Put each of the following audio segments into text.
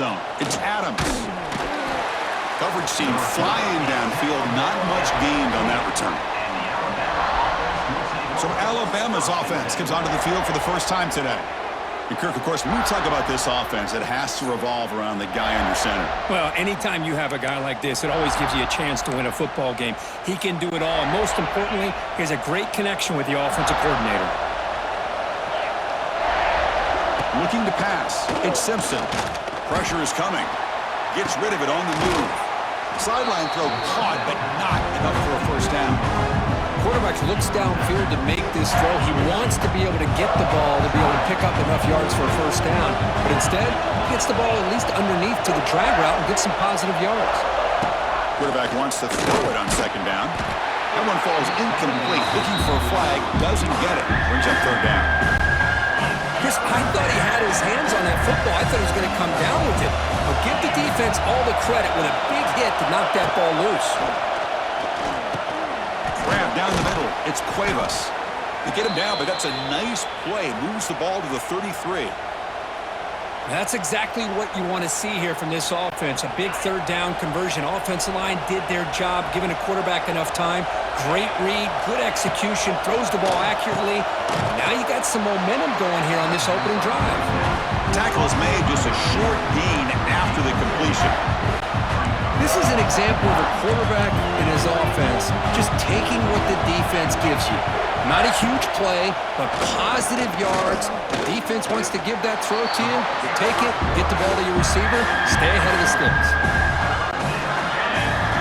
zone. It's Adams. Coverage team flying downfield. Not much gained on that return. So Alabama's offense comes onto the field for the first time today. And Kirk, of course, when we talk about this offense, it has to revolve around the guy under center. Well, anytime you have a guy like this, it always gives you a chance to win a football game. He can do it all, and most importantly, he has a great connection with the offensive coordinator. Looking to pass. It's Simpson. Pressure is coming. Gets rid of it on the move. Sideline throw caught, but not enough for a first down. Quarterback looks downfield to make this throw. He wants to be able to get the ball to be able to pick up enough yards for a first down. But instead, he gets the ball at least underneath to the drag route and gets some positive yards. Quarterback wants to throw it on second down. That one falls incomplete. Looking for a flag. Doesn't get it. Brings up third down. Chris, I thought he had his hands on that football. I thought he was going to come down with it. But give the defense all the credit with a big hit to knock that ball loose. Grab down the middle. It's Cuevas. They get him down, but that's a nice play. Moves the ball to the 33. That's exactly what you want to see here from this offense. A big third down conversion. Offensive line did their job, giving a quarterback enough time. Great read, good execution, throws the ball accurately. Now you got some momentum going here on this opening drive. Tackle is made, just a short gain after the completion. This is an example of a quarterback in his offense just taking what the defense gives you. Not a huge play, but positive yards. The defense wants to give that throw to you. You take it, get the ball to your receiver, stay ahead of the sticks.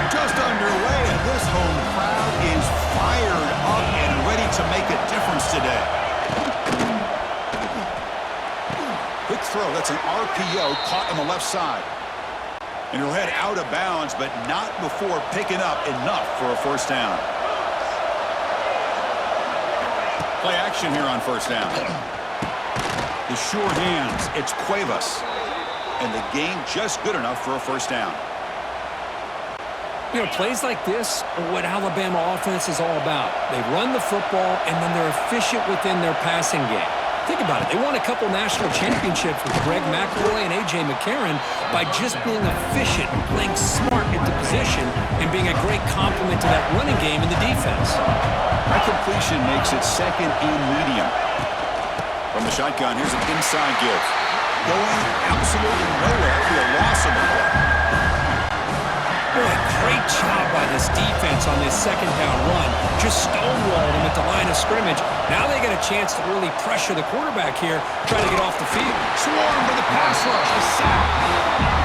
Just underway, and this home crowd is fired up and ready to make a difference today. Quick throw, that's an RPO caught on the left side. And he'll head out of bounds, but not before picking up enough for a first down. Play action here on first down. The sure hands, it's Cuevas. And the gain just good enough for a first down. You know, plays like this are what Alabama offense is all about. They run the football, and then they're efficient within their passing game. Think about it. They won a couple national championships with Greg McElroy and A.J. McCarron by just being efficient and playing smart at the position and being a great complement to that running game in the defense. That completion makes it second and medium. From the shotgun, here's an inside give. Going absolutely nowhere for a loss of the ball. Boy, great job by this defense on this second down run. Just stonewalled him at the line of scrimmage. Now they get a chance to really pressure the quarterback here, trying to get off the field. Swarmed by the pass rush, a sack.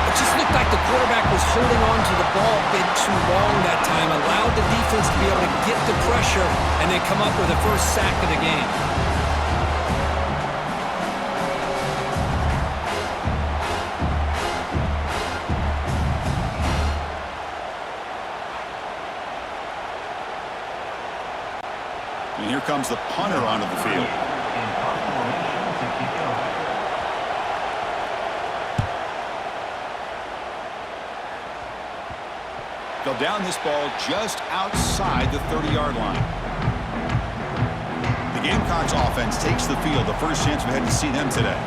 It just looked like the quarterback was holding on to the ball a bit too long that time, allowed the defense to be able to get the pressure, and then come up with the first sack of the game. And here comes the punter onto the field. They'll down this ball just outside the 30-yard line. The Gamecocks offense takes the field. The first chance we had to see them today.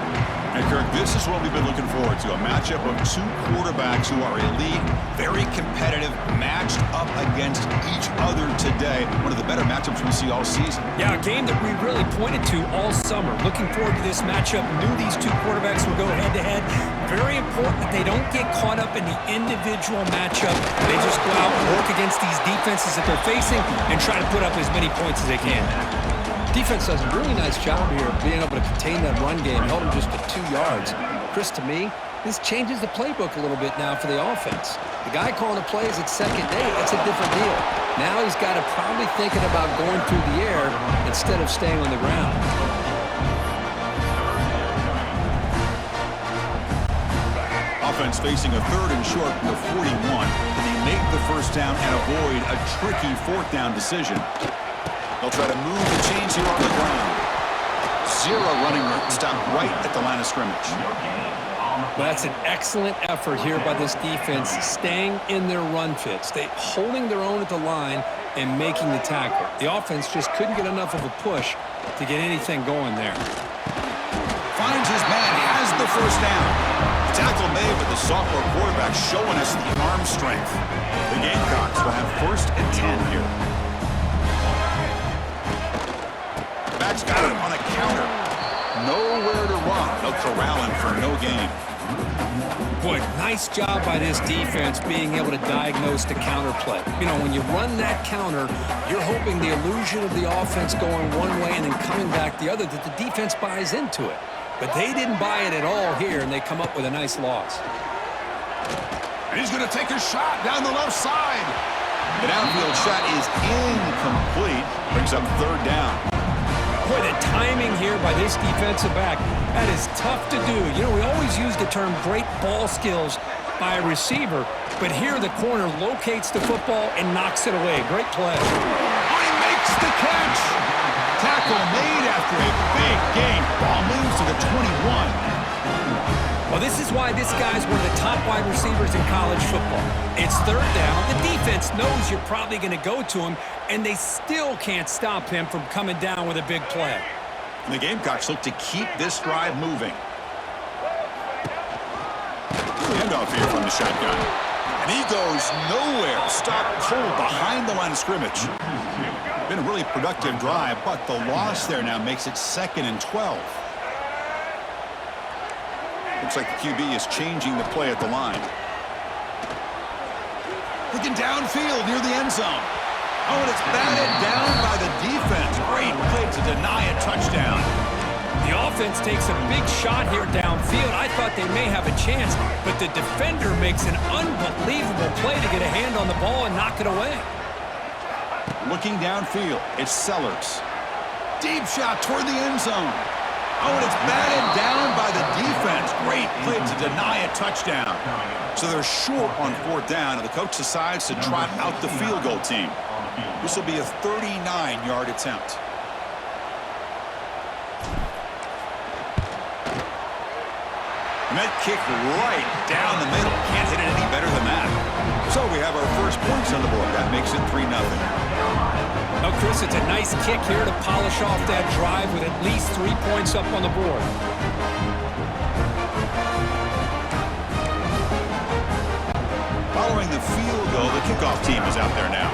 And Kirk, this is what we've been looking forward to. A matchup of two quarterbacks who are elite, very competitive, matched up against each other today. One of the better matchups we see all season. Yeah, a game that we really pointed to all summer. Looking forward to this matchup. Knew these two quarterbacks would go head-to-head. Very important that they don't get caught up in the individual matchup. They just go out and work against these defenses that they're facing and try to put up as many points as they can. Defense does a really nice job here of being able to contain that run game, held them just to 2 yards. Chris, to me, this changes the playbook a little bit now for the offense. The guy calling the plays at second day, it's a different deal. Now he's got to probably thinking about going through the air instead of staying on the ground. Offense facing a third and short from the 41. Can they make the first down and avoid a tricky fourth down decision? They'll try to move the chains here on the ground. Zero running room. Stop right at the line of scrimmage. Well, that's an excellent effort here by this defense, staying in their run fits. They holding their own at the line and making the tackle. The offense just couldn't get enough of a push to get anything going there. Finds his man, has the first down. Tackle made, but the sophomore quarterback showing us the arm strength. The Gamecocks will have 1st and 10 here. Back's got him on a counter. Nowhere to run. They'll corral him for no gain. Boy, nice job by this defense being able to diagnose the counter play. You know, when you run that counter, you're hoping the illusion of the offense going one way and then coming back the other, that the defense buys into it. But they didn't buy it at all here, and they come up with a nice loss. And he's going to take a shot down the left side. The downfield shot is incomplete. Brings up 3rd down. Boy, the timing here by this defensive back, that is tough to do. You know, we always use the term great ball skills by a receiver, but here the corner locates the football and knocks it away. Great play. Oh, he makes the catch. Tackle made after a big gain. Ball moves to the 21. Well, this is why this guy's one of the top wide receivers in college football. It's 3rd down. The defense knows you're probably going to go to him, and they still can't stop him from coming down with a big play. And the Gamecocks look to keep this drive moving. Handoff here from the shotgun. And he goes nowhere. Stopped cold behind the line of scrimmage. Been a really productive drive, but the loss there now makes it 2nd and 12. Looks like the QB is changing the play at the line. Looking downfield near the end zone. Oh, and it's batted down by the defense. Great play to deny a touchdown. The offense takes a big shot here downfield. I thought they may have a chance, but the defender makes an unbelievable play to get a hand on the ball and knock it away. Looking downfield, it's Sellers. Deep shot toward the end zone. Oh, and it's batted down by the defense. Great play to deny a touchdown. So they're short on 4th down, and the coach decides to trot out the field goal team. This will be a 39-yard attempt. And that kick right down the middle. Can't hit it any better than that. So we have our first points on the board. That makes it 3-0. Now, Chris, it's a nice kick here to polish off that drive with at least 3 points up on the board. Following the field goal, the kickoff team is out there now.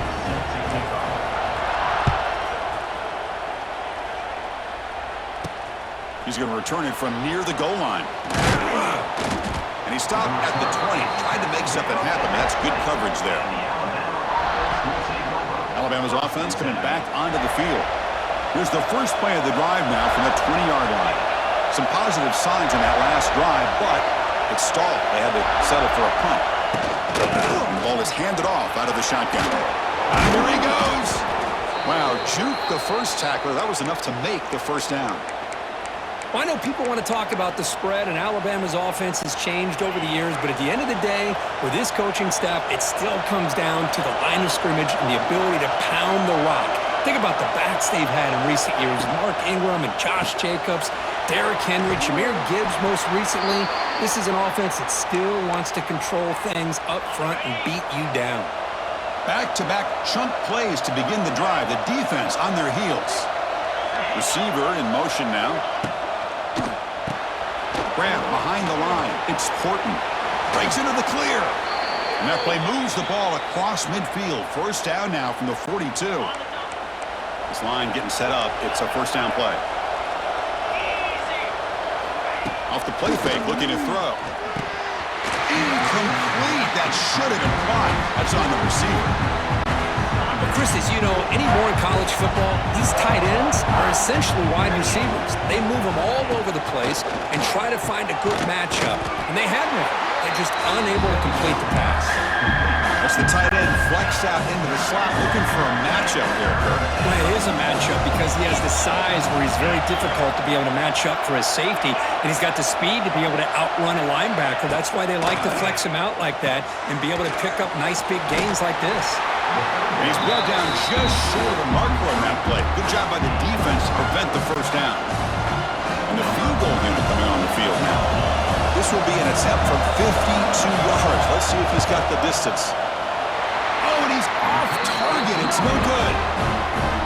He's going to return it from near the goal line. And he stopped at the 20. Tried to make something happen. That's good coverage there. Alabama's offense coming back onto the field. Here's the first play of the drive now from the 20-yard line. Some positive signs in that last drive, but it stalled. They had to settle for a punt. The ball is handed off out of the shotgun. And here he goes. Wow, juke the first tackler. That was enough to make the 1st down. Well, I know people want to talk about the spread, and Alabama's offense has changed over the years, but at the end of the day, with this coaching staff, it still comes down to the line of scrimmage and the ability to pound the rock. Think about the backs they've had in recent years. Mark Ingram and Josh Jacobs, Derrick Henry, Jahmyr Gibbs most recently. This is an offense that still wants to control things up front and beat you down. Back-to-back chunk plays to begin the drive. The defense on their heels. Receiver in motion now. Grant behind the line. It's Horton. Breaks into the clear. And that play moves the ball across midfield. 1st down now from the 42. This line getting set up. It's a 1st down play. Off the play fake, looking to throw. Incomplete. That should have been caught. That's on the receiver. But Chris, as you know, anymore in college football, these tight ends are essentially wide receivers. They move them all over the place and try to find a good matchup. And they had one. They're just unable to complete the pass. That's the tight end flexed out into the slot, looking for a matchup there, Kirk. Well, it is a matchup because he has the size where he's very difficult to be able to match up for his safety, and he's got the speed to be able to outrun a linebacker. That's why they like to flex him out like that and be able to pick up nice big gains like this. And he's brought down just short of the marker on that play. Good job by the defense to prevent the 1st down. And the field goal unit coming on the field now. This will be an attempt from 52 yards. Let's see if he's got the distance. Oh, and he's off target. It's no good.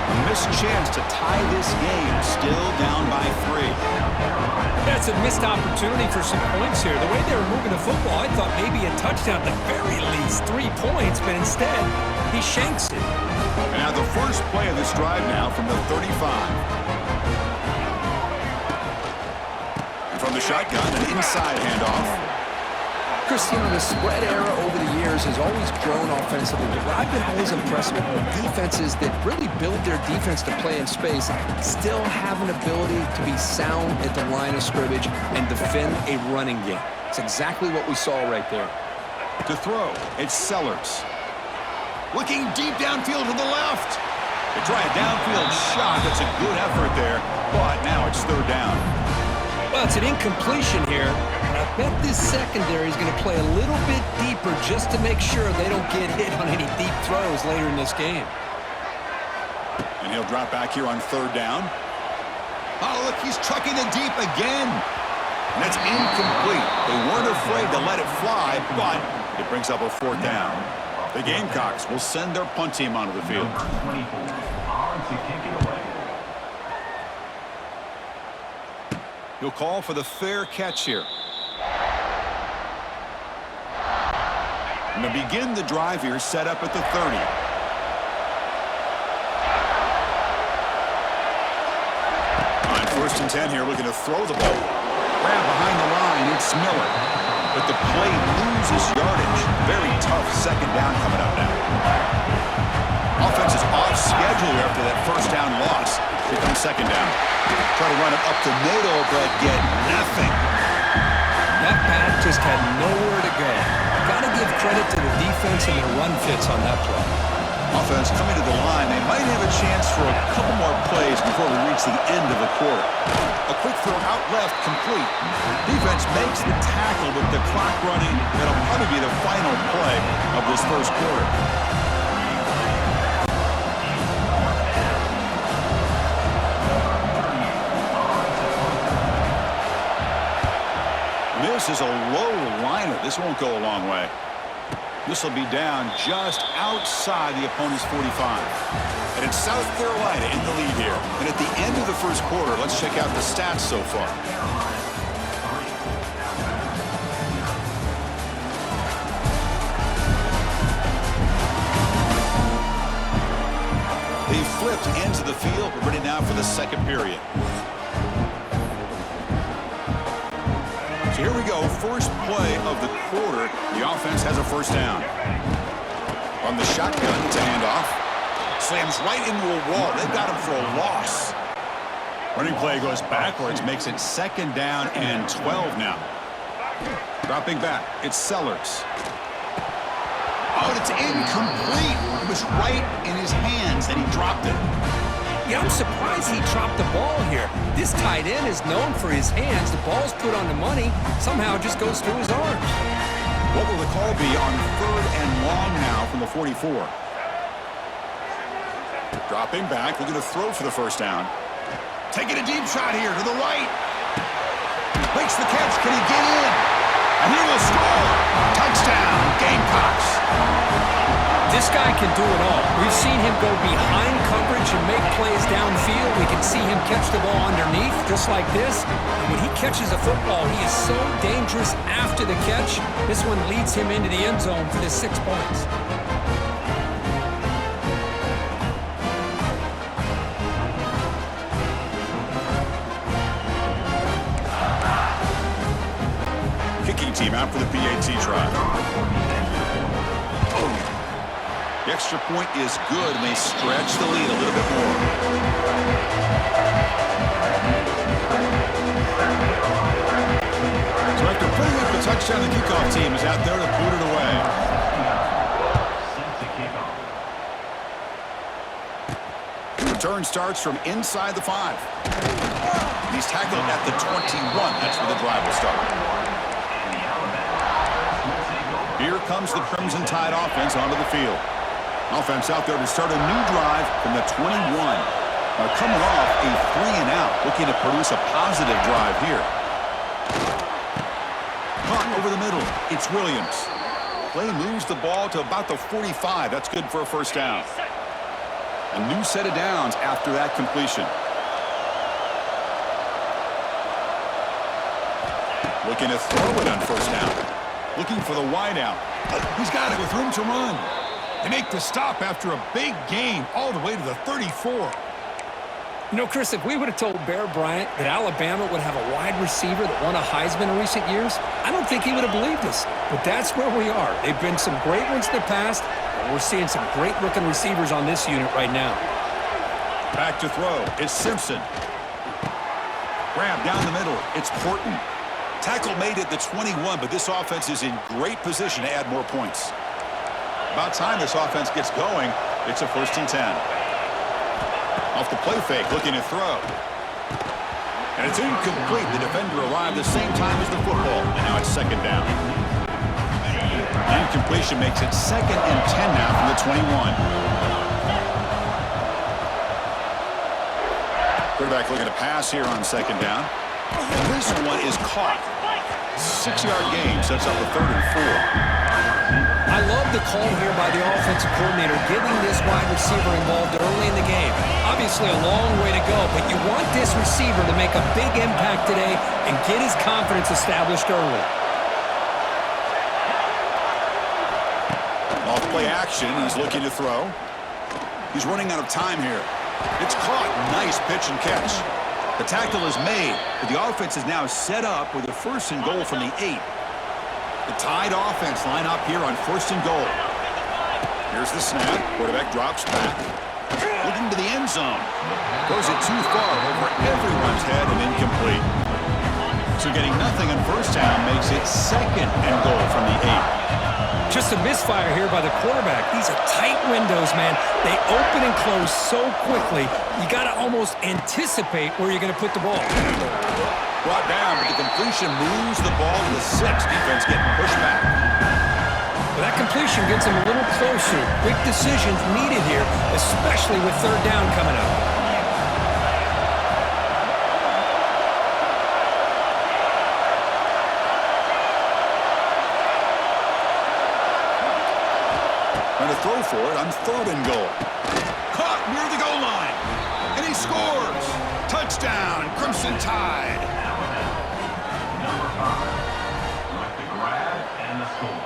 A missed chance to tie this game. Still down by 3. Yeah, it's a missed opportunity for some points here. The way they were moving the football, I thought maybe a touchdown at the very least, 3 points, but instead, he shanks it. And now the first play of this drive now from the 35. And from the shotgun, an inside handoff. Chris, the spread era over the years has always grown offensively, but what I've been always impressed with defenses that really build their defense to play in space still have an ability to be sound at the line of scrimmage and defend a running game. It's exactly what we saw right there. To throw, it's Sellers. Looking deep downfield to the left. They try a downfield shot. That's a good effort there, but now it's third down. Well, it's an incompletion here. I bet this secondary is going to play a little bit deeper just to make sure they don't get hit on any deep throws later in this game. And he'll drop back here on third down. Oh, look, he's chucking it deep again. And that's incomplete. They weren't afraid to let it fly, but it brings up a fourth down. The Gamecocks will send their punt team onto the field. He'll call for the fair catch here. And to begin the drive here, set up at the 30. On first and 10 here, looking to throw the ball. Grab behind the line, it's Miller. But the play loses yardage. Very tough second down coming up now. Offense is off schedule after that first down loss. Here comes second down. Try to run it up the middle, but get nothing. That back just had nowhere to go. Got to give credit to the defense and their run fits on that play. Offense coming to the line. They might have a chance for a couple more plays before we reach the end of the quarter. A quick throw out left, complete. Defense makes the tackle with the clock running. That'll probably be the final play of this first quarter. This is a low liner. This won't go a long way. This will be down just outside the opponent's 45. And it's South Carolina in the lead here. And at the end of the first quarter, let's check out the stats so far. They flipped into the field. We're ready now for the second period. Here we go, first play of the quarter. The offense has a first down. On the shotgun, it's a handoff. Slams right into a wall. They've got him for a loss. Running play goes backwards, makes it second down and 12 now. Dropping back, it's Sellers. Oh, and it's incomplete. It was right in his hands, and he dropped it. Yeah, I'm surprised he dropped the ball here. This tight end is known for his hands. The ball's put on the money. Somehow it just goes through his arms. What will the call be on third and long now from the 44? Dropping back, looking to throw for the first down. Taking a deep shot here to the right. Makes the catch. Can he get in? And he will score. Touchdown, Gamecocks. This guy can do it all. We've seen him go behind coverage and make plays downfield. We can see him catch the ball underneath, just like this. And when he catches a football, he is so dangerous after the catch. This one leads him into the end zone for the 6 points. Kicking team out for the PAT try. The extra point is good, and they stretch the lead a little bit more. So after putting up the touchdown, the kickoff team is out there to boot it away. Return starts from inside the 5. He's tackled at the 21. That's where the drive will start. Here comes the Crimson Tide offense onto the field. Offense out there to start a new drive from the 21. Coming off a 3-and-out, looking to produce a positive drive here. Caught over the middle. It's Williams. Play moves the ball to about the 45. That's good for a first down. A new set of downs after that completion. Looking to throw it on first down. Looking for the wide out. He's got it with room to run. They make the stop after a big gain all the way to the 34. You know, Chris, if we would have told Bear Bryant that Alabama would have a wide receiver that won a Heisman in recent years, I don't think he would have believed us. But that's where we are. They've been some great ones in the past, and we're seeing some great looking receivers on this unit right now. Back to throw. It's Simpson. Grab down the middle. It's Horton. Tackle made at the 21, but this offense is in great position to add more points. About time this offense gets going. It's a 1st and 10. Off the play fake, looking to throw. And it's incomplete. The defender arrived the same time as the football, and now it's 2nd down. Incompletion makes it 2nd and 10 now from the 21. Quarterback looking to pass here on 2nd down. And this one is caught. 6-yard gain sets up a 3rd and 4. I love the call here by the offensive coordinator, getting this wide receiver involved early in the game. Obviously a long way to go, but you want this receiver to make a big impact today and get his confidence established early. Off play action, he's looking to throw. He's running out of time here. It's caught. Nice pitch and catch. The tackle is made, but the offense is now set up with a 1st and goal from the 8. The tied offense line up here on 1st and goal. Here's the snap. Quarterback drops back. Looking to the end zone. Goes it too far over everyone's head and incomplete. So getting nothing on 1st down makes it 2nd and goal from the 8. Just a misfire here by the quarterback. These are tight windows, man. They open and close so quickly, you got to almost anticipate where you're going to put the ball. Brought down, but the completion moves the ball to the 6. Defense getting pushed back. Well, that completion gets them a little closer. Quick decisions needed here, especially with 3rd down coming up. Trying to throw for it on 3rd and goal. Caught near the goal line. And he scores. Touchdown, Crimson Tide. With the grab and the score.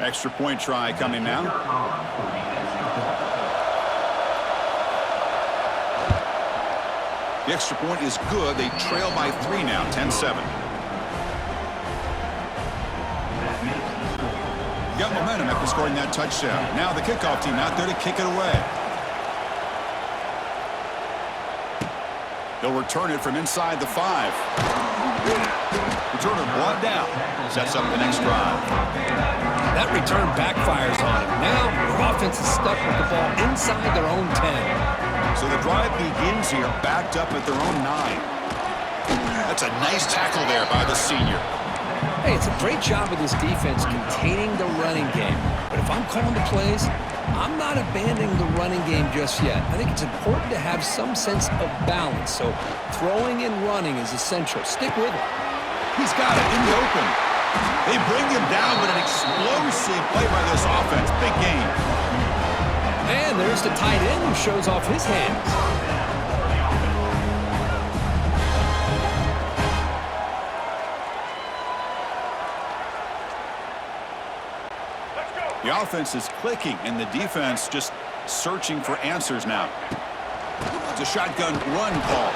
Extra point try coming now. The extra point is good. They trail by 3 now, 10-7. Got momentum after scoring that touchdown. Now the kickoff team out there to kick it away. They'll return it from inside the 5. Returner brought down. Sets up the next drive. That return backfires on him. Now their offense is stuck with the ball inside their own 10. So the drive begins here backed up at their own 9. That's a nice tackle there by the senior. Hey, it's a great job of this defense containing the running game. But if I'm calling the plays, I'm not abandoning the running game just yet. I think it's important to have some sense of balance. So throwing and running is essential. Stick with it. He's got it in the open. They bring him down, but an explosive play by this offense. Big game. And there's the tight end who shows off his hands. The offense is clicking, and the defense just searching for answers now. It's a shotgun run call.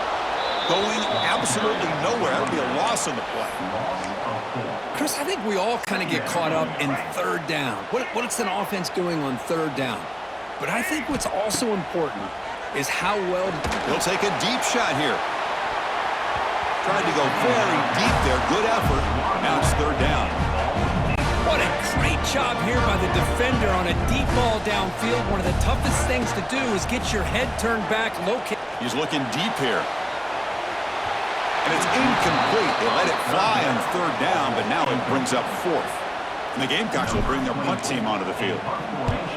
Going absolutely nowhere. That'll be a loss on the play. Chris, I think we all kind of get caught up in 3rd down. What's an offense doing on 3rd down? But I think what's also important is how well... He'll take a deep shot here. Tried to go very deep there. Good effort. Now it's 3rd down. What a great job here by the defender on a deep ball downfield. One of the toughest things to do is get your head turned back, locate. He's looking deep here. And it's incomplete. They let it fly on 3rd down, but now it brings up 4th. And the Gamecocks will bring their punt team onto the field.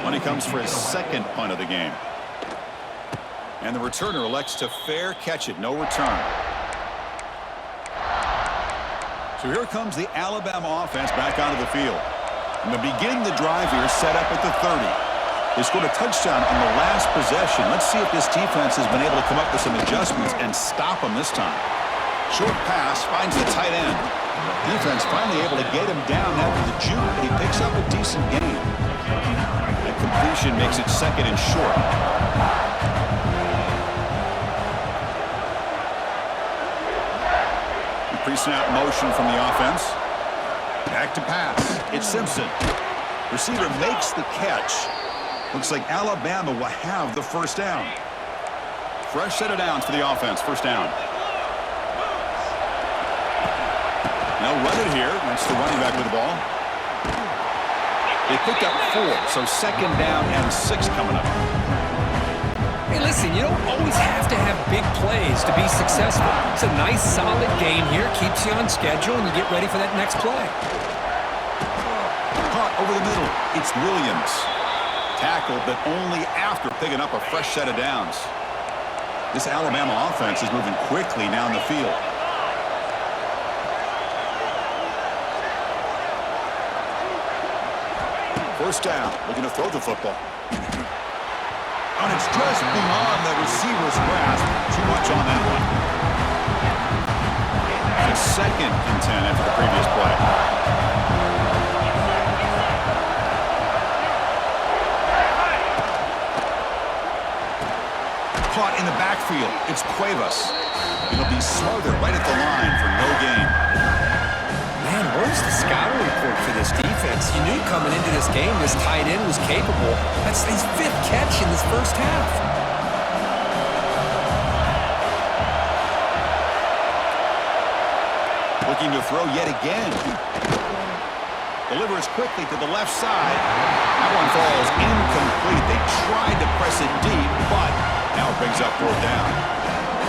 Money comes for his 2nd punt of the game. And the returner elects to fair catch it. No return. So here comes the Alabama offense back onto the field. And they begin the drive here, set up at the 30. They scored a touchdown on the last possession. Let's see if this defense has been able to come up with some adjustments and stop them this time. Short pass finds the tight end. Defense finally able to get him down after the juke, but he picks up a decent gain. That completion makes it second and short. Pre-snap motion from the offense. Back to pass. It's Simpson. Receiver makes the catch. Looks like Alabama will have the first down. Fresh set of downs for the offense. First down. They'll run it here. That's the running back with the ball. They picked up 4, so second down and 6 coming up. Hey, listen, you don't always have to have big plays to be successful. It's a nice, solid game here. Keeps you on schedule, and you get ready for that next play. Caught over the middle. It's Williams. Tackled, but only after picking up a fresh set of downs. This Alabama offense is moving quickly down the field. First down, looking to throw the football. And it's just beyond the receiver's grasp. Too much on that one. It's second and 10 after the previous play. Caught in the backfield. It's Cuevas. It'll be smothered right at the line for no gain. Man, where's the scouting report for this defense? You knew coming into this game this tight end was capable. That's his 5th catch in this first half. Looking to throw yet again. Delivers quickly to the left side. That one falls incomplete. They tried to press it deep, but now it brings up 4th down.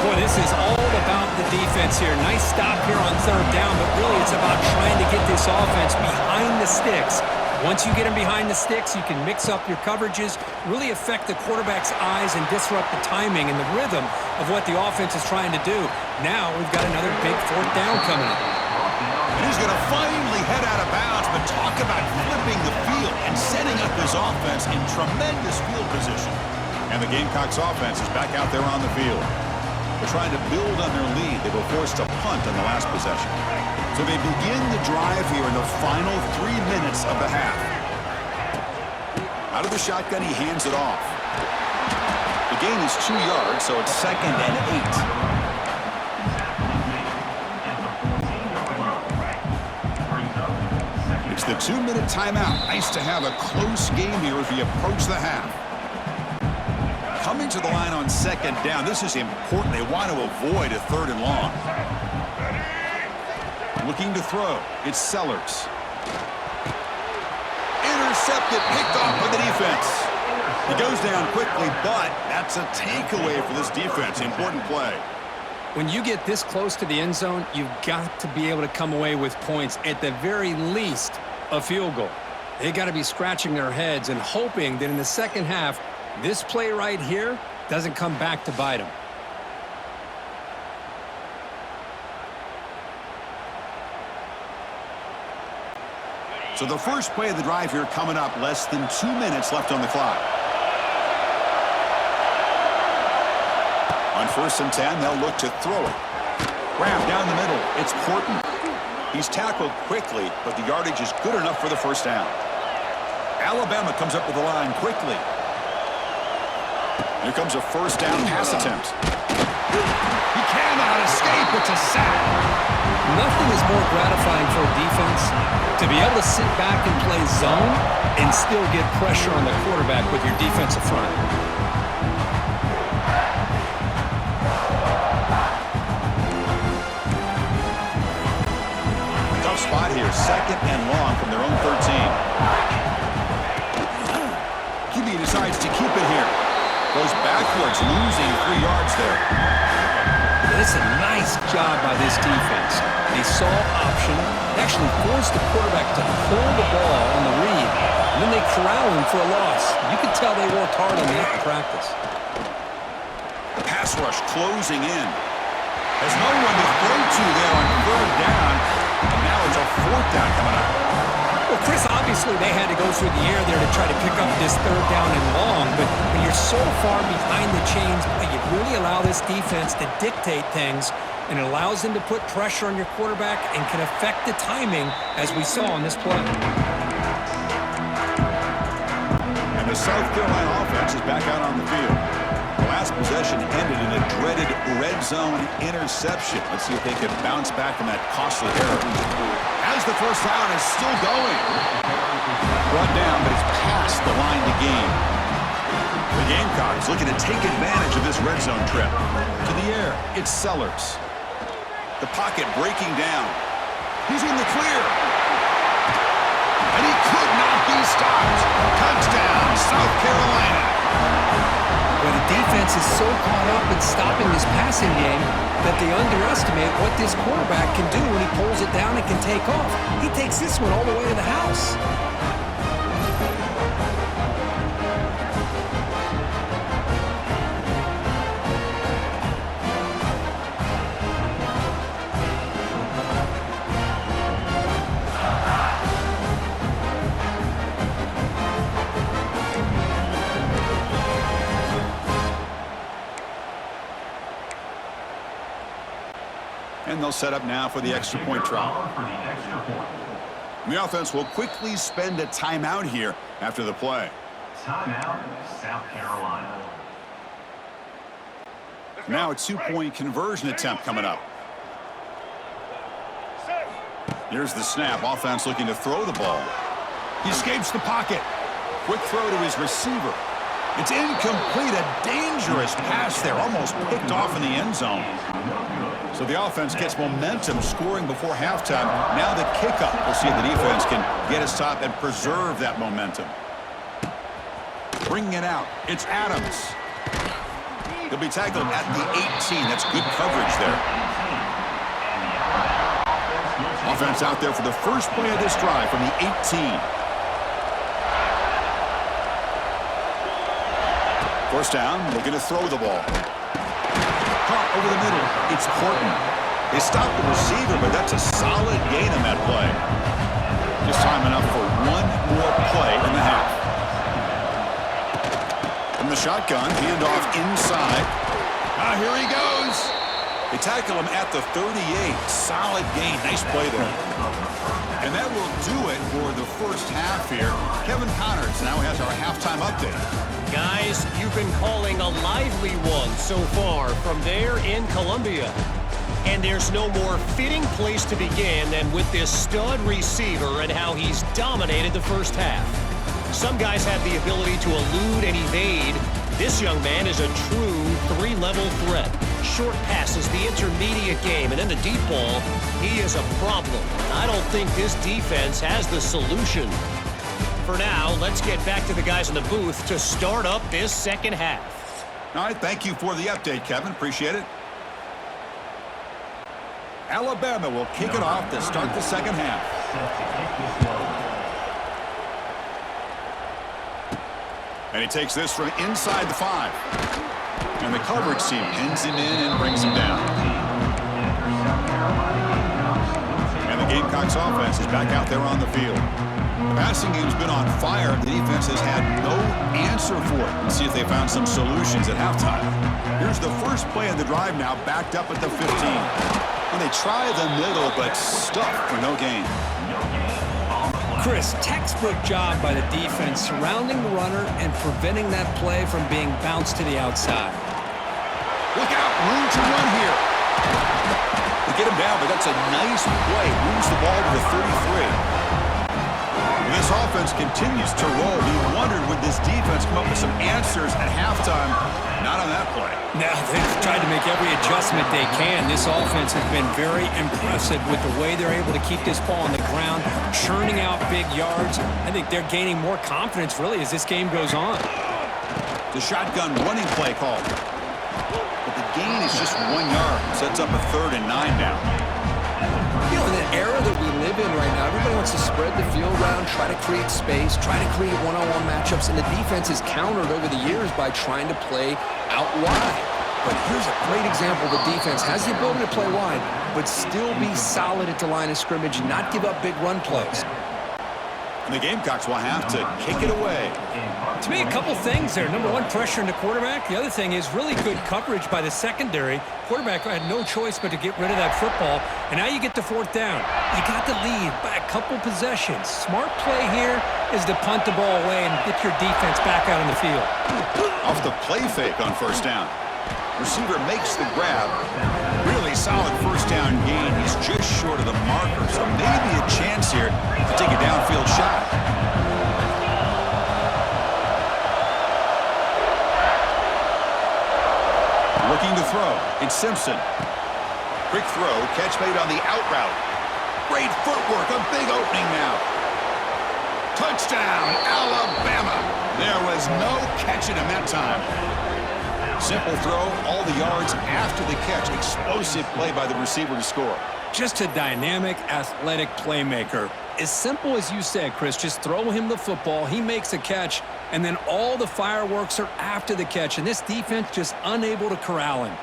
Boy, this is all about the defense here. Nice stop here on 3rd down, but really it's about trying to get this offense behind the sticks. Once you get them behind the sticks, you can mix up your coverages, really affect the quarterback's eyes and disrupt the timing and the rhythm of what the offense is trying to do. Now we've got another big 4th down coming up. And he's going to finally head out of bounds, but talk about flipping the field and setting up his offense in tremendous field position. And the Gamecocks offense is back out there on the field. They're trying to build on their lead. They were forced to punt on the last possession. So they begin the drive here in the final 3 minutes of the half. Out of the shotgun, he hands it off. The gain is 2 yards, so it's second and 8. It's the 2-minute timeout. Nice to have a close game here as we approach the half. Coming to the line on 2nd down. This is important. They want to avoid a 3rd and long. Looking to throw. It's Sellers. Intercepted, picked off by the defense. He goes down quickly, but that's a takeaway for this defense. Important play. When you get this close to the end zone, you've got to be able to come away with points. At the very least, a field goal. They got to be scratching their heads and hoping that in the second half, this play right here doesn't come back to bite them. So the first play of the drive here coming up, less than 2 minutes left on the clock. On 1st and 10, they'll look to throw it. Grab down the middle. It's Horton. He's tackled quickly, but the yardage is good enough for the first down. Alabama comes up with the line quickly. Here comes a first down pass attempt. He cannot escape. It's a sack. Nothing is more gratifying for a defense to be able to sit back and play zone and still get pressure on the quarterback with your defensive front. Tough spot here. 2nd and long from their own 13. QB decides to keep it here. Goes backwards, losing 3 yards there. It's a nice job by this defense. They saw option, actually forced the quarterback to pull the ball on the read, and then they corral him for a loss. You could tell they worked hard on that in practice. The pass rush closing in. There's no one to throw to there on 3rd down. And now it's a 4th down coming up. Well, Chris, obviously they had to go through the air there to try to pick up this 3rd down and long, but when you're so far behind the chains, you really allow this defense to dictate things, and it allows them to put pressure on your quarterback and can affect the timing, as we saw on this play. And the South Carolina offense is back out on the field. The last possession ended in a dreaded red zone interception. Let's see if they can bounce back from that costly error. As the first down is still going. Brought down, but it's past the line to gain. The Gamecocks looking to take advantage of this red zone trip. To the air, it's Sellers. The pocket breaking down. He's in the clear. And he could not be stopped. Touchdown, South Carolina. But the defense is so caught up in stopping this passing game that they underestimate what this quarterback can do when he pulls it down and can take off. He takes this one all the way to the house. And they'll set up now for the extra point try. The offense will quickly spend a timeout here after the play. Timeout, South Carolina. Now a 2-point conversion attempt coming up. Here's the snap. Offense looking to throw the ball. He escapes the pocket. Quick throw to his receiver. It's incomplete. A dangerous pass there. Almost picked off in the end zone. So the offense gets momentum, scoring before halftime. Now the kickoff. We'll see if the defense can get a stop and preserve that momentum. Bringing it out. It's Adams. He'll be tackled at the 18. That's good coverage there. Offense out there for the first play of this drive from the 18. First down, looking to throw the ball. Caught over the middle. It's Horton. They stopped the receiver, but that's a solid gain on that play. Just time enough for one more play in the half. From the shotgun, handoff inside. Here he goes. They tackle him at the 38. Solid gain. Nice play there. And that will do it for the first half here. Kevin Connors now has our halftime update. Guys, you've been calling a lively one so far from there in Columbia. And there's no more fitting place to begin than with this stud receiver and how he's dominated the first half. Some guys have the ability to elude and evade. This young man is a true three-level threat. Short passes, the intermediate game, and then the deep ball, he is a problem. I don't think this defense has the solution. For now, let's get back to the guys in the booth to start up this second half. All right, thank you for the update, Kevin. Appreciate it. Alabama will kick it off to start the second half. And he takes this from inside the 5. And the coverage team pins him in and brings him down. And the Gamecocks offense is back out there on the field. The passing game's been on fire. The defense has had no answer for it. Let's see if they found some solutions at halftime. Here's the first play of the drive now, backed up at the 15. And they try the middle, but stuffed for no gain. Chris, textbook job by the defense surrounding the runner and preventing that play from being bounced to the outside. Look out, room to run here. They get him down, but that's a nice play. Moves the ball to the 33. And this offense continues to roll. We wondered, would this defense come up with some answers at halftime? Not on that play. Now, they've tried to make every adjustment they can. This offense has been very impressive with the way they're able to keep this ball on the ground, churning out big yards. I think they're gaining more confidence, really, as this game goes on. The shotgun running play called. But the gain is just 1 yard. Sets up a 3rd and 9 now. You know, in the era that we live in right now, everybody wants to spread the field around, try to create space, try to create one-on-one matchups, and the defense is countered over the years by trying to play out wide. But here's a great example. The defense has the ability to play wide, but still be solid at the line of scrimmage and not give up big run plays. And the Gamecocks will have to kick it away. To me, a couple things there. Number one, pressure in the quarterback. The other thing is really good coverage by the secondary. Quarterback had no choice but to get rid of that football. And now you get the fourth down. You got the lead by a couple possessions. Smart play here is to punt the ball away and get your defense back out on the field. Off the play fake on first down. Receiver makes the grab. Really solid first down gain. He's just short of the marker, so maybe a chance here to take a downfield shot. Looking to throw. It's Simpson. Quick throw. Catch made on the out route. Great footwork. A big opening now. Touchdown, Alabama. There was no catching him that time. Simple throw, all the yards after the catch. Explosive play by the receiver to score. Just a dynamic, athletic playmaker. As simple as you said, Chris, just throw him the football, he makes a catch, and then all the fireworks are after the catch, and this defense just unable to corral him.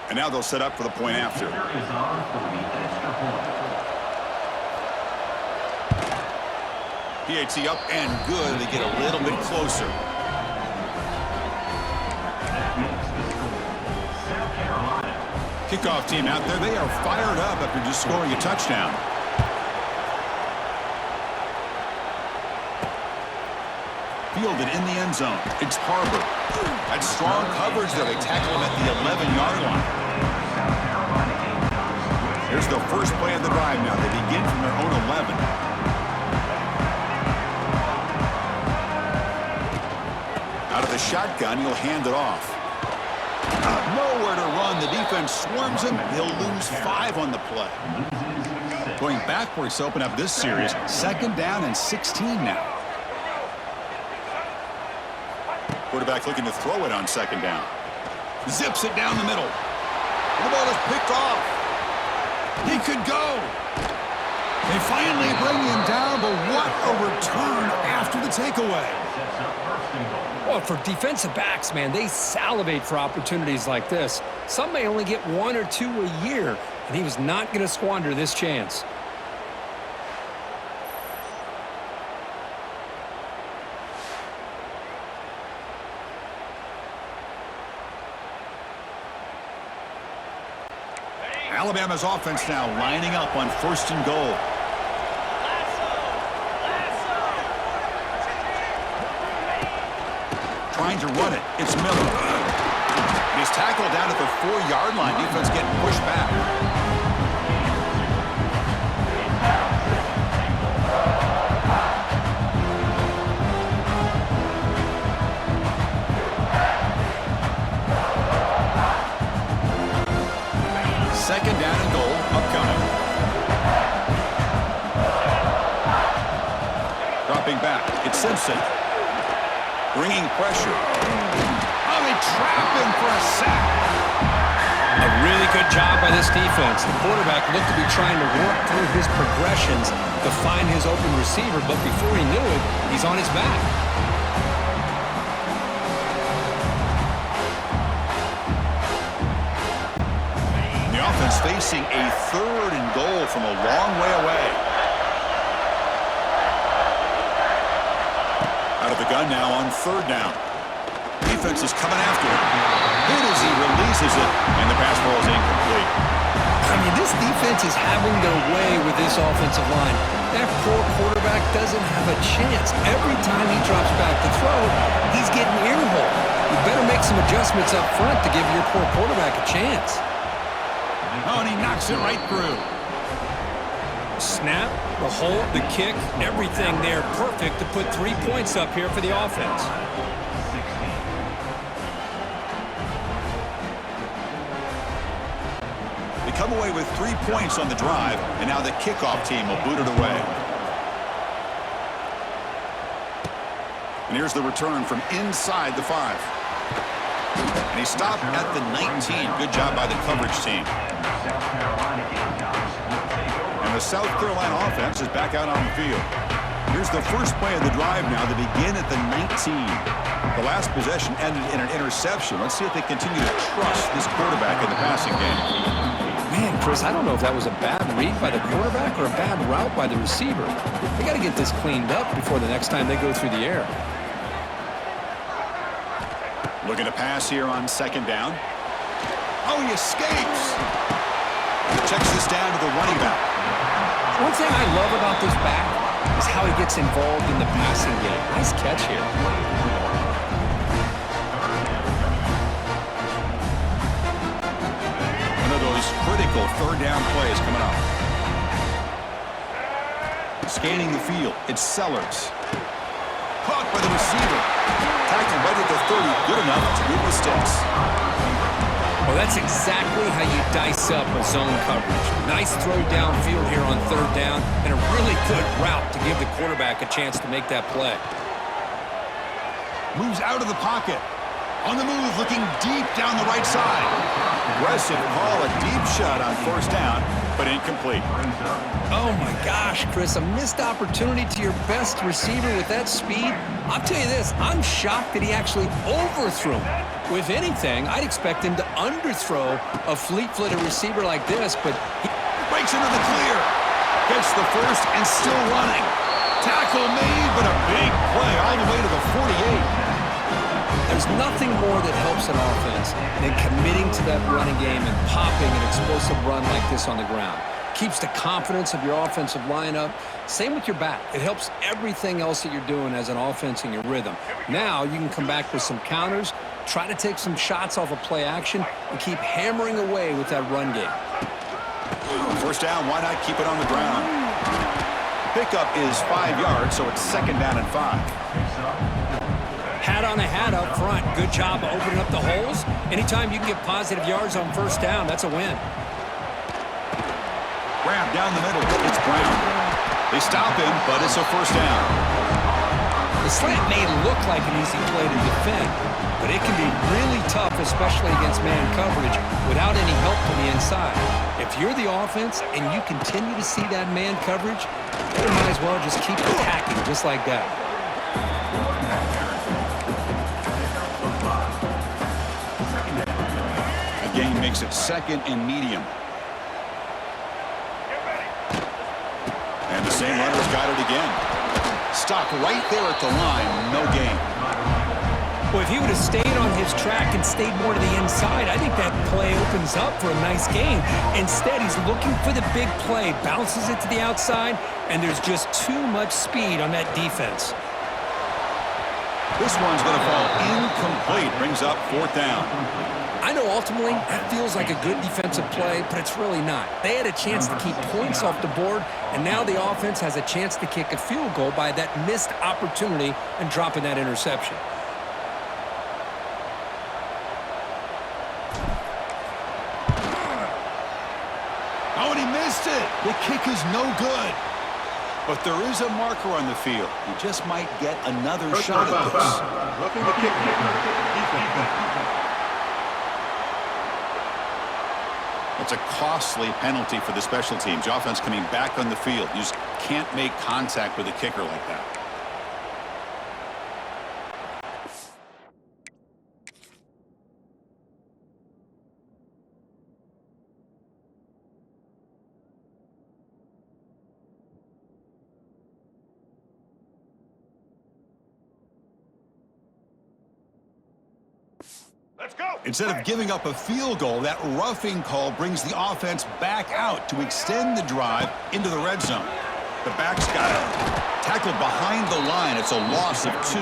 And now they'll set up for the point after. Is on for the extra point. PAT up and good. They get a little bit closer. That makes the score South Carolina. Kickoff team out there. They are fired up after just scoring a touchdown. Fielded in the end zone. It's Harbor. That's strong coverage there. They tackle him at the 11-yard line. Here's the first play of the drive now. They begin from their own 11. Out of the shotgun, he'll hand it off. Nowhere to run. The defense swarms him. He'll lose 5 on the play. Going backwards to open up this series. 2nd down and 16 now. Quarterback looking to throw it on 2nd down. Zips it down the middle. The ball is picked off. He could go. They finally bring him down, but what a return after the takeaway. Well, for defensive backs, man, they salivate for opportunities like this. Some may only get 1 or 2 a year, and he was not going to squander this chance. Alabama's offense now lining up on 1st and goal. Trying to run it. It's Miller. He's tackled down at the 4-yard line. Defense getting pushed back. Second down and goal, upcoming. Dropping back, it's Simpson. Bringing pressure. Oh, they trap him for a sack. A really good job by this defense. The quarterback looked to be trying to work through his progressions to find his open receiver, but before he knew it, he's on his back. Offense facing a 3rd and goal from a long way away. Out of the gun now on 3rd down. Defense is coming after him. Hit as he releases it, and the pass ball is incomplete. I mean, this defense is having their way with this offensive line. That poor quarterback doesn't have a chance. Every time he drops back to throw, he's getting earholed. You better make some adjustments up front to give your poor quarterback a chance. Oh, and he knocks it right through. Snap, the hold, the kick, everything there perfect to put 3 points up here for the offense. They come away with 3 points on the drive, and now the kickoff team will boot it away. And here's the return from inside the 5. And he stopped at the 19. Good job by the coverage team. And the South Carolina offense is back out on the field. Here's the first play of the drive now. They begin at the 19. The last possession ended in an interception. Let's see if they continue to trust this quarterback in the passing game. Man, Chris, I don't know if that was a bad read by the quarterback or a bad route by the receiver. They got to get this cleaned up before the next time they go through the air. Looking to pass here on second down. Oh, he escapes. Checks this down to the running back. One thing I love about this back is how he gets involved in the passing game. Nice catch here. One of those critical third down plays coming up. Scanning the field, it's Sellers. Caught by the receiver. Tackled right at the 30, good enough to move the sticks. Well, that's exactly how you dice up a zone coverage. Nice throw downfield here on third down, and a really good route to give the quarterback a chance to make that play. Moves out of the pocket. On the move, looking deep down the right side. Aggressive call, a deep shot on first down, but incomplete. Oh my gosh, Chris, a missed opportunity to your best receiver with that speed. I'll tell you this, I'm shocked that he actually overthrew him. With anything, I'd expect him to underthrow a fleet-footed receiver like this, but he Breaks into the clear. Gets the first and still running. Tackle made, but a big play all the way to the 48. There's nothing more that helps an offense than committing to that running game and popping an explosive run like this on the ground. Keeps the confidence of your offensive lineup. Same with your back. It helps everything else that you're doing as an offense in your rhythm. Now you can come back with some counters, try to take some shots off of play action, and keep hammering away with that run game. First down, why not keep it on the ground? Pickup is 5 yards, so it's second down and 5. Hat on a hat up front. Good job of opening up the holes. Anytime you can get positive yards on first down, that's a win. Grab down the middle. It's Brown. They stop him, but it's a first down. The slant may look like an easy play to defend, but it can be really tough, especially against man coverage, without any help from the inside. If you're the offense and you continue to see that man coverage, you might as well just keep attacking just like that. The game makes it second and medium. And the same runner's got it again. Stopped right there at the line, no gain. Well, if he would have stayed on his track and stayed more to the inside, I think that play opens up for a nice game. Instead, he's looking for the big play, bounces it to the outside, and there's just too much speed on that defense. This one's going to fall incomplete, brings up fourth down. I know ultimately that feels like a good defensive play, but it's really not. They had a chance to keep points off the board, and now the offense has a chance to kick a field goal by that missed opportunity and dropping that interception. Oh, and he missed it. The kick is no good. But there is a marker on the field. He just might get another shot at this. Roughing the kick. Defense. It's a costly penalty for the special teams. The offense coming back on the field. You just can't make contact with a kicker like that. Let's go. Instead of giving up a field goal, that roughing call brings the offense back out to extend the drive into the red zone. The back's got it. Tackled behind the line. It's a loss of 2.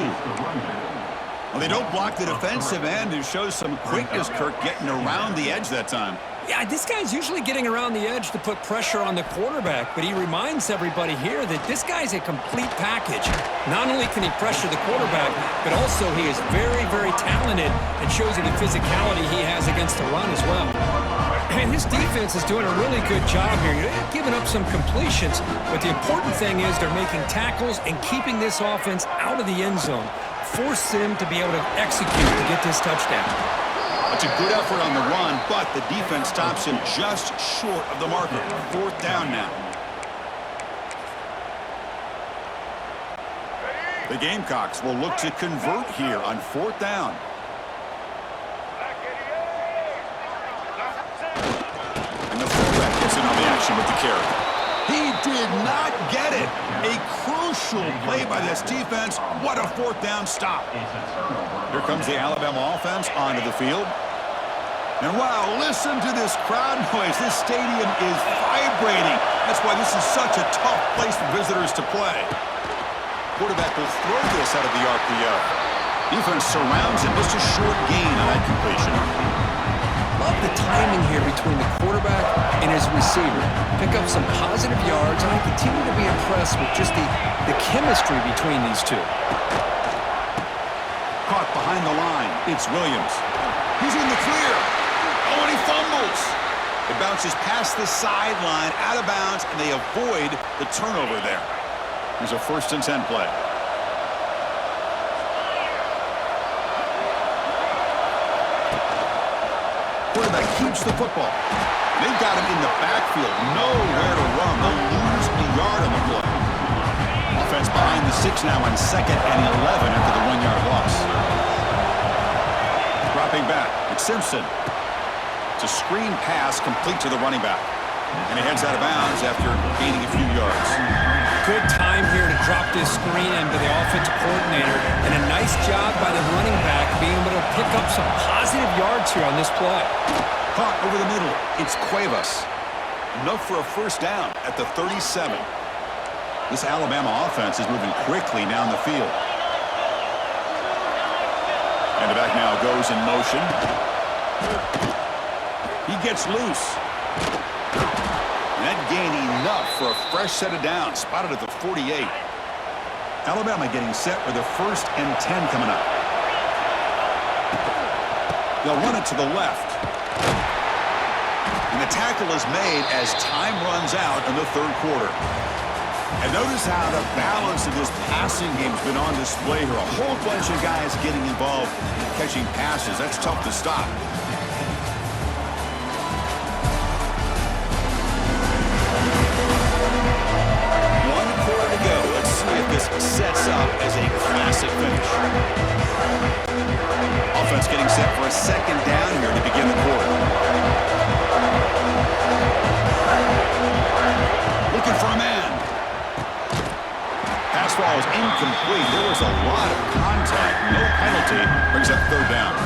Well, they don't block the defensive end, who shows some quickness, Kirk, getting around the edge that time. Yeah, this guy's usually getting around the edge to put pressure on the quarterback, but he reminds everybody here that this guy's a complete package. Not only can he pressure the quarterback, but also he is very, very talented and shows you the physicality he has against the run as well. And his defense is doing a really good job here. They're giving up some completions, but the important thing is they're making tackles and keeping this offense out of the end zone. Force them to be able to execute to get this touchdown. It's a good effort on the run, but the defense stops him just short of the marker. 4th down now. The Gamecocks will look to convert here on 4th down. And the fullback gets in on the action with the carry. He did not get it. A crucial play by this defense. What a 4th down stop. Here comes the Alabama offense onto the field. And wow, listen to this crowd noise. This stadium is vibrating. That's why this is such a tough place for visitors to play. Quarterback will throw this out of the RPO. Defense surrounds him. Just a short gain on that completion. Love the timing here between the quarterback and his receiver. Pick up some positive yards, and I continue to be impressed with just the chemistry between these two. Caught behind the line. It's Williams. He's in the clear. Oh, and he fumbles. It bounces past the sideline, out of bounds, and they avoid the turnover there. Here's a 1st and 10 play. Quarterback keeps the football. They've got him in the backfield. Nowhere to run. They'll lose a yard on the play. Offense behind the 6 now on 2nd and 11 after the 1-yard loss. Dropping back. It's Simpson. It's a screen pass complete to the running back. And he heads out of bounds after gaining a few yards. Good time here to drop this screen in to the offensive coordinator, and a nice job by the running back being able to pick up some positive yards here on this play. Caught over the middle. It's Cuevas. Enough for a 1st down at the 37. This Alabama offense is moving quickly down the field. And the back now goes in motion. He gets loose. That gain enough for a fresh set of downs, spotted at the 48. Alabama getting set with a 1st and 10 coming up. They'll run it to the left. And the tackle is made as time runs out in the 3rd quarter. And notice how the balance of this passing game has been on display here. A whole bunch of guys getting involved in catching passes. That's tough to stop. This sets up as a classic finish. Offense getting set for a 2nd down here to begin the quarter. Looking for a man. Pass ball is incomplete. There was a lot of contact. No penalty. Brings up 3rd down.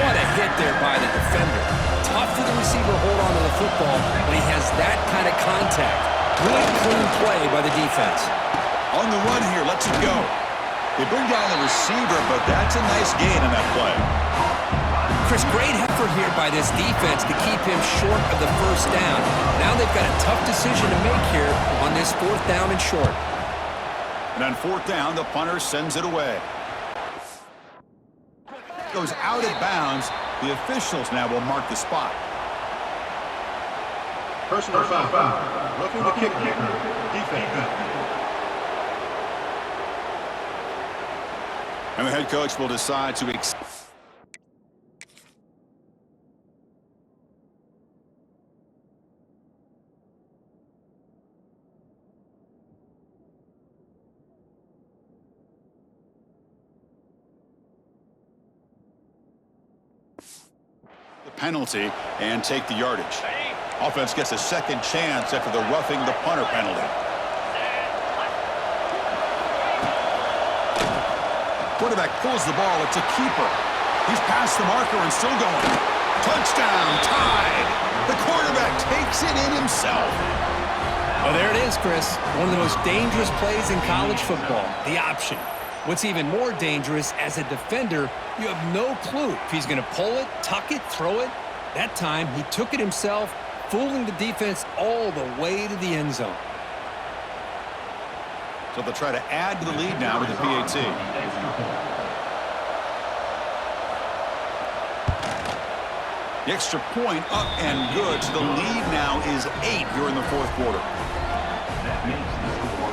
What a hit there by the defender. Tough for the receiver to hold on to the football when he has that kind of contact. Good, clean play by the defense. On the run here, lets it go. They bring down the receiver, but that's a nice gain on that play. Chris, great effort here by this defense to keep him short of the 1st down. Now they've got a tough decision to make here on this 4th down and short. And on 4th down, the punter sends it away. Goes out of bounds. The officials now will mark the spot. Personal foul. Roughing the kicker. Defense. And the head coach will decide to the penalty and take the yardage. Offense gets a 2nd chance after the roughing the punter penalty. Quarterback pulls the ball. It's a keeper. He's past the marker and still going. Touchdown, tied. The quarterback takes it in himself. Well, there it is, Chris. One of the most dangerous plays in college football, the option. What's even more dangerous, as a defender, you have no clue if he's going to pull it, tuck it, throw it. That time, he took it himself, fooling the defense all the way to the end zone. So they'll try to add to the lead now with the PAT. The extra point up and good. So the lead now is 8 here in the 4th quarter.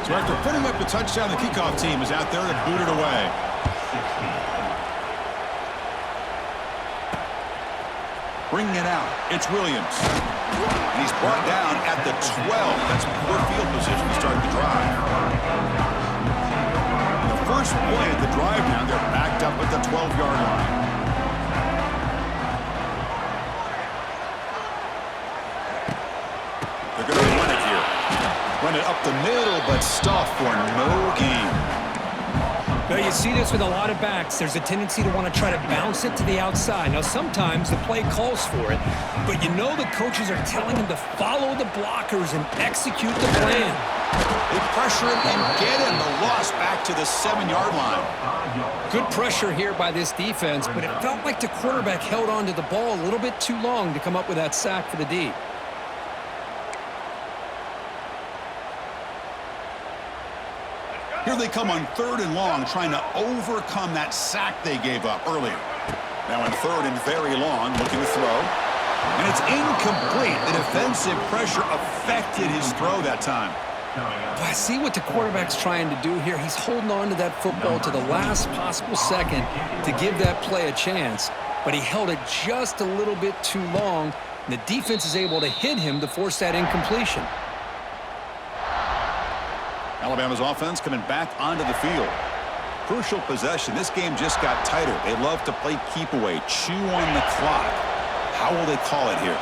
So after putting up the touchdown, the kickoff team is out there to boot it away. bringing it out. It's Williams. And he's brought down at the 12. That's poor field position to start the drive. The first play at the drive now, they're backed up at the 12-yard line. They're going to run it here. Run it up the middle, but stuffed for no gain. Well, you see this with a lot of backs. There's a tendency to want to try to bounce it to the outside. Now, sometimes the play calls for it, but you know the coaches are telling him to follow the blockers and execute the plan. They pressure him and get him. The loss back to the 7-yard line. Good pressure here by this defense, but it felt like the quarterback held on to the ball a little bit too long to come up with that sack for the D. Here they come on 3rd and long, trying to overcome that sack they gave up earlier. Now on 3rd and very long, looking to throw. And it's incomplete. The defensive pressure affected his throw that time. I see what the quarterback's trying to do here. He's holding on to that football to the last possible second to give that play a chance. But he held it just a little bit too long, and the defense is able to hit him to force that incompletion. Alabama's offense coming back onto the field. Crucial possession. This game just got tighter. They love to play keep away, chew on the clock. How will they call it here?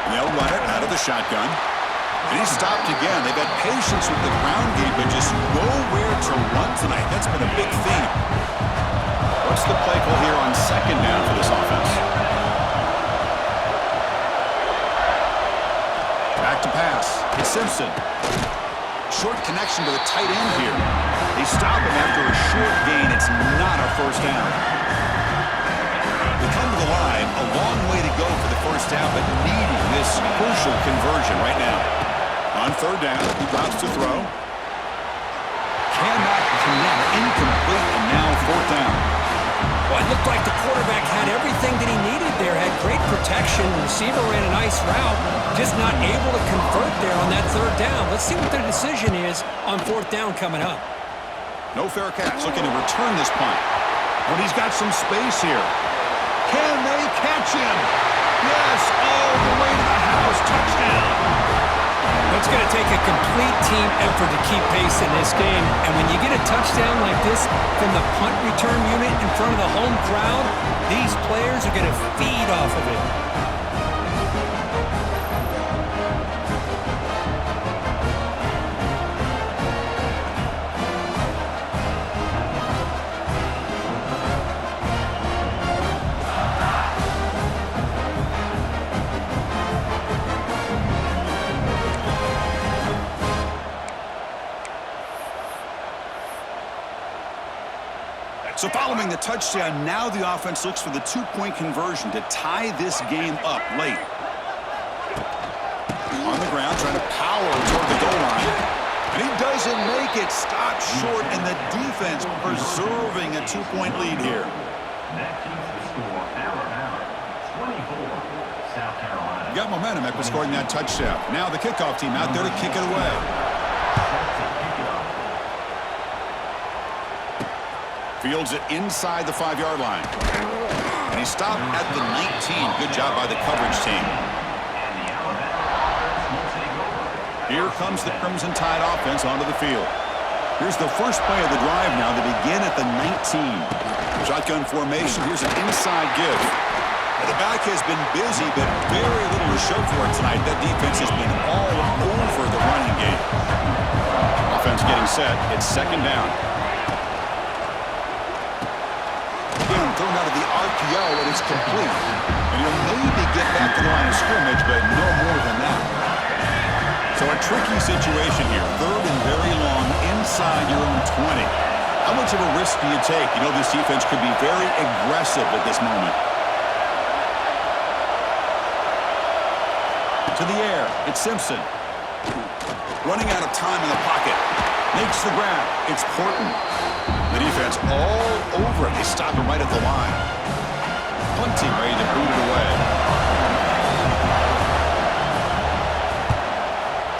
And they'll run it out of the shotgun. And he's stopped again. They've had patience with the ground game, but just nowhere to run tonight. That's been a big theme. What's the play call here on 2nd down for this offense? Back to pass. It's Simpson. Short connection to the tight end here. They stop him after a short gain. It's not a first down. They come to the line. A long way to go for the first down, but needing this crucial conversion right now. On 3rd down, he drops to throw. Cannot connect. Incomplete, and now 4th down. Well, it looked like the quarterback had everything that he needed there, had great protection. The receiver ran a nice route, just not able to convert there on that 3rd down. Let's see what their decision is on 4th down coming up. No fair catch, looking to return this punt. But he's got some space here. Can they catch him? Yes, all the way to the house. Touchdown. It's going to take a complete team effort to keep pace in this game. And when you get a touchdown like this from the punt return unit in front of the home crowd, these players are going to feed off of it. So following the touchdown, now the offense looks for the 2-point conversion to tie this game up late. On the ground, trying to power toward the goal line. And he doesn't make it. Stopped short, and the defense preserving a 2-point lead here. That keeps the score Alabama 24, South Carolina. You got momentum after scoring that touchdown. Now the kickoff team out there to kick it away. Fields it inside the 5-yard line. And he stopped at the 19. Good job by the coverage team. Here comes the Crimson Tide offense onto the field. Here's the first play of the drive now. They begin at the 19. Shotgun formation. Here's an inside give. Well, the back has been busy, but very little to show for it tonight. That defense has been all over the running game. Offense getting set. It's 2nd down. Again, thrown out of the RPO, and it's complete. And he'll maybe get back to the line of scrimmage, but no more than that. So a tricky situation here. 3rd and very long inside your own 20. How much of a risk do you take? You know this defense could be very aggressive at this moment. To the air, it's Simpson. Running out of time in the pocket. Makes the grab. It's Horton. The defense all over it. They stop him right at the line. Punting, ready to boot it away.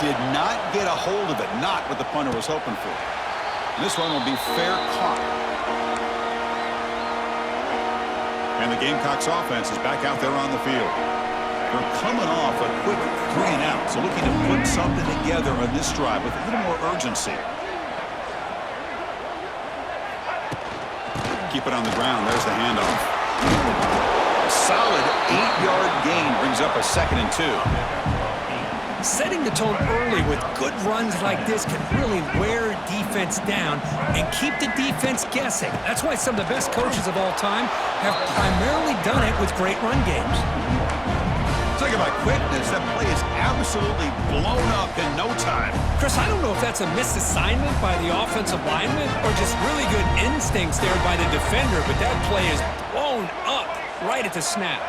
Did not get a hold of it. Not what the punter was hoping for. And this one will be fair caught. And the Gamecocks offense is back out there on the field. They're coming off a quick 3-and-out, so looking to put something together on this drive with a little more urgency. Keep it on the ground. There's the handoff. A solid 8-yard gain brings up a 2nd and 2. Setting the tone early with good runs like this can really wear defense down and keep the defense guessing. That's why some of the best coaches of all time have primarily done it with great run games. Talk about quickness. That play is absolutely blown up in no time. Chris, I don't know if that's a misassignment by the offensive lineman or just really good instincts there by the defender, but that play is blown up right at the snap.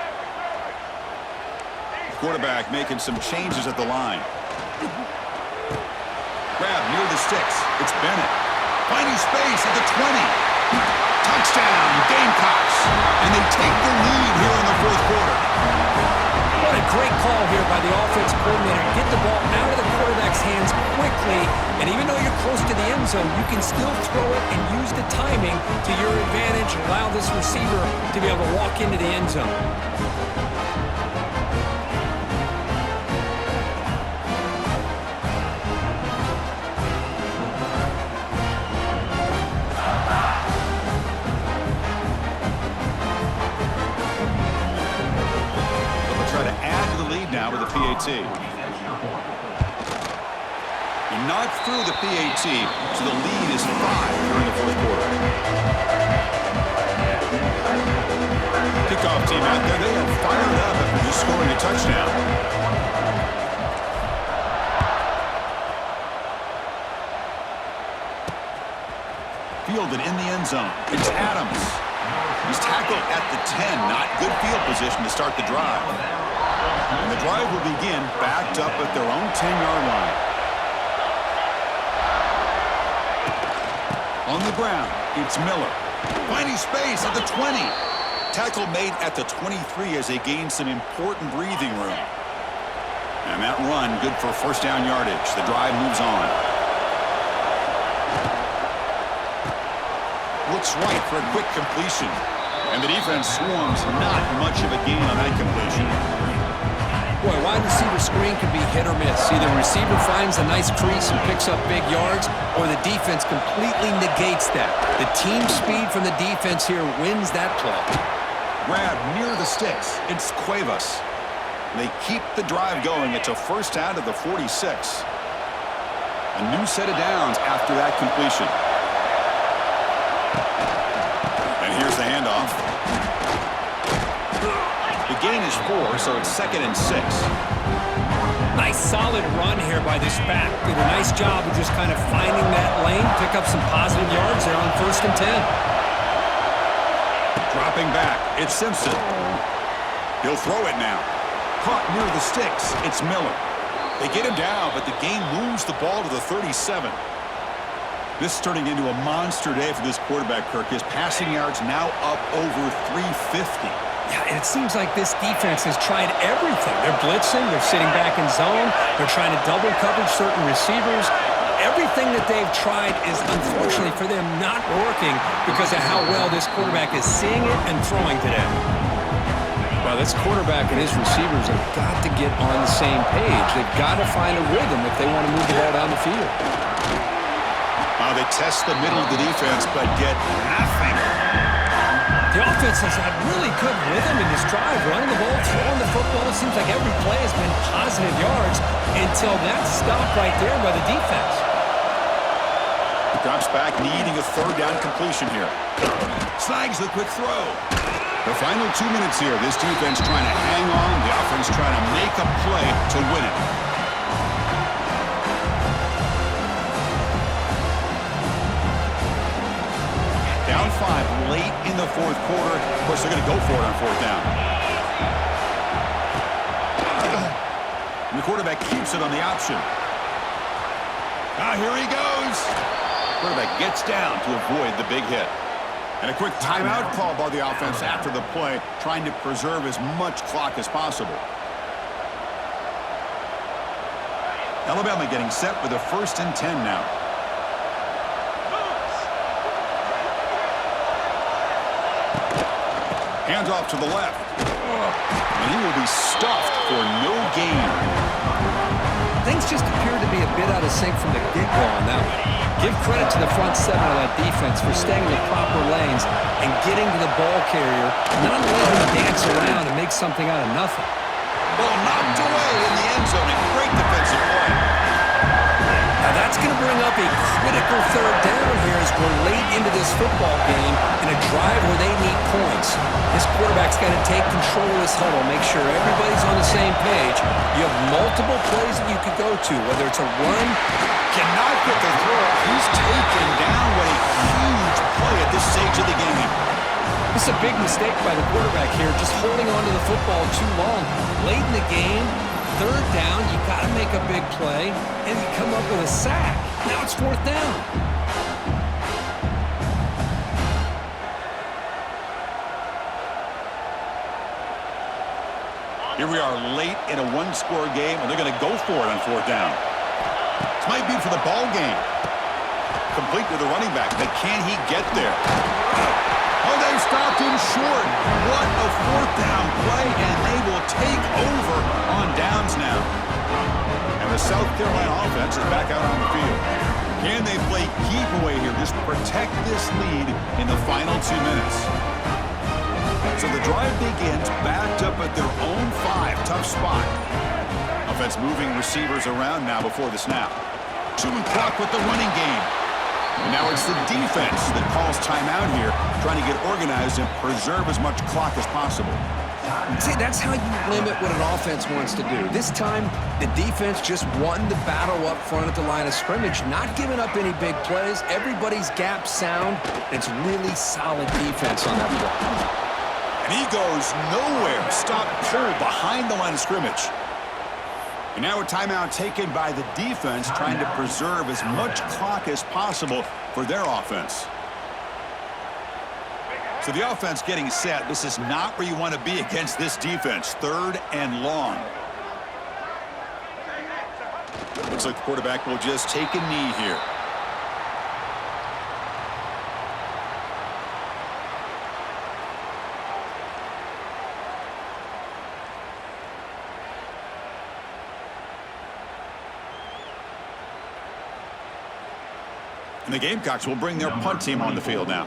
Quarterback making some changes at the line. Grab near the sticks. It's Bennett. Finding space at the 20. Touchdown, Gamecocks. And they take the lead here in the fourth quarter. What a great call here by the offensive coordinator. Get the ball out of the quarterback's hands quickly, and even though you're close to the end zone, you can still throw it and use the timing to your advantage. Allow this receiver to be able to walk into the end zone. Now with the PAT. He knocked through the PAT, so the lead is 5 during the fourth quarter. Kickoff team out there, they are fired up after just scoring a touchdown. Fielded in the end zone. It's Adams. He's tackled at the 10. Not good field position to start the drive. And the drive will begin backed up at their own 10-yard line. On the ground, it's Miller. Finding space at the 20. Tackle made at the 23 as they gain some important breathing room. And that run, good for first down yardage. The drive moves on. Looks right for a quick completion. And the defense swarms not much of a gain on that completion. Boy, wide receiver screen can be hit or miss. Either receiver finds a nice crease and picks up big yards, or the defense completely negates that. The team speed from the defense here wins that play. Grab near the sticks. It's Cuevas. They keep the drive going. It's a first down to the 46. A new set of downs after that completion. And here's the handoff. The gain is 4, so it's 2nd and 6. Nice solid run here by this back. Did a nice job of just kind of finding that lane, pick up some positive yards there on 1st and 10. Dropping back, it's Simpson. He'll throw it now. Caught near the sticks, it's Miller. They get him down, but the game moves the ball to the 37. This is turning into a monster day for this quarterback, Kirk. His passing yards now up over 350. Yeah, and it seems like this defense has tried everything. They're blitzing, they're sitting back in zone, they're trying to double coverage certain receivers. Everything that they've tried is, unfortunately for them, not working because of how well this quarterback is seeing it and throwing today. Well, this quarterback and his receivers have got to get on the same page. They've got to find a rhythm if they want to move the ball down the field. They test the middle of the defense, but get nothing. The offense has had really good rhythm in this drive, running the ball, throwing the football. It seems like every play has been positive yards until that stop right there by the defense. Drops back, needing a 3rd down completion here. Snags the quick throw. The final 2 minutes here. This defense trying to hang on. The offense trying to make a play to win it. Down 5 late in the fourth quarter. Of course, they're going to go for it on 4th down. And the quarterback keeps it on the option. Here he goes. Quarterback gets down to avoid the big hit. And a quick timeout call by the offense after the play, trying to preserve as much clock as possible. Alabama getting set with a 1st and 10 now. Handoff to the left. And he will be stuffed for no gain. Things just appear to be a bit out of sync from the get-go on that one. Give credit to the front seven of that defense for staying in the proper lanes and getting to the ball carrier, not letting him dance around and make something out of nothing. Ball knocked away in the end zone. A great defensive play. Now that's going to bring up a critical third down here as we're late into this football game in a drive where they need points. This quarterback's got to take control of this huddle, make sure everybody's on the same page. You have multiple plays that you could go to, whether it's a run. Cannot get the throw. He's taken down. What a huge play at this stage of the game. This is a big mistake by the quarterback here, just holding on to the football too long. Late in the game, third down, you got to make a big play, and you come up with a sack. Now it's fourth down. Here we are late in a one-score game, and they're going to go for it on fourth down. This might be for the ball game. Complete with the running back, but can he get there? Oh, they stopped him short. What a fourth down play, and they will take over on downs now. And the South Carolina offense is back out on the field. Can they play keep away here? Just protect this lead in the final 2 minutes. So the drive begins backed up at their own 5. Tough spot. Offense moving receivers around now before the snap. Chewing clock with the running game. And now it's the defense that calls timeout here, trying to get organized and preserve as much clock as possible. See, that's how you limit what an offense wants to do. This time, the defense just won the battle up front at the line of scrimmage, not giving up any big plays. Everybody's gap sound. It's really solid defense on that play. And he goes nowhere. Stop pulled behind the line of scrimmage. And now a timeout taken by the defense, trying to preserve as much clock as possible for their offense. So the offense getting set. This is not where you want to be against this defense. Third and long. Looks like the quarterback will just take a knee here. And the Gamecocks will bring their punt team on the field now.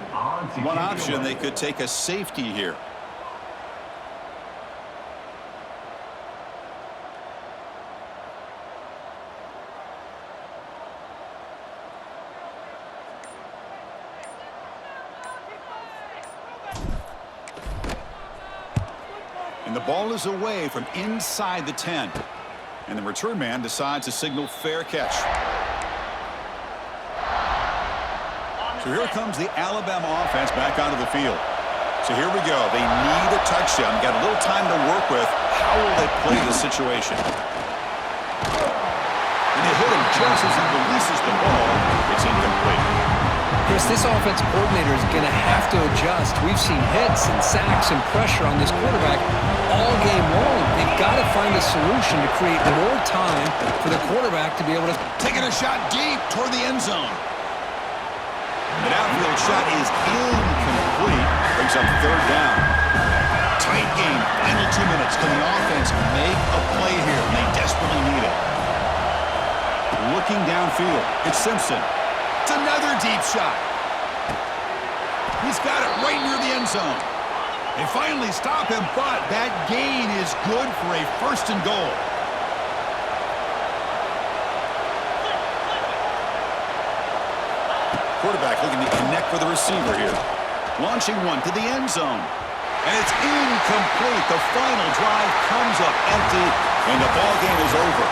One option, they could take a safety here. And the ball is away from inside the 10. And the return man decides to signal fair catch. So here comes the Alabama offense back onto the field. So here we go. They need a touchdown. Got a little time to work with. How will they play the situation? And they hit him just as he releases the ball. It's incomplete. Chris, this offensive coordinator is going to have to adjust. We've seen hits and sacks and pressure on this quarterback all game long. They've got to find a solution to create more time for the quarterback to be able to... Taking a shot deep toward the end zone. An outfield shot is incomplete. Brings up third down. Tight game. Final 2 minutes. Can the offense make a play here? They desperately need it. Looking downfield. It's Simpson. It's another deep shot. He's got it right near the end zone. They finally stop him, but that gain is good for a first and goal. Quarterback looking to connect with the receiver here. Launching one to the end zone. And it's incomplete. The final drive comes up empty, and the ball game is over.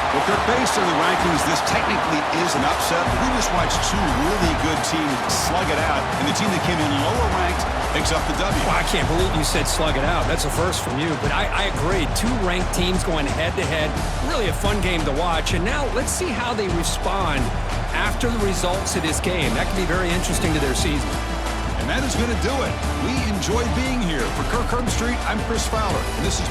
Well, Kirk, based on the rankings, this technically is an upset. We just watched two really good teams slug it out, and the team that came in lower ranked picks up the W. Well, I can't believe you said slug it out. That's a first from you, but I agree. Two ranked teams going head-to-head. Really a fun game to watch, and now let's see how they respond after the results of this game. That could be very interesting to their season. And that is going to do it. We enjoyed being here. For Kirk Herbstreit, I'm Chris Fowler, and this is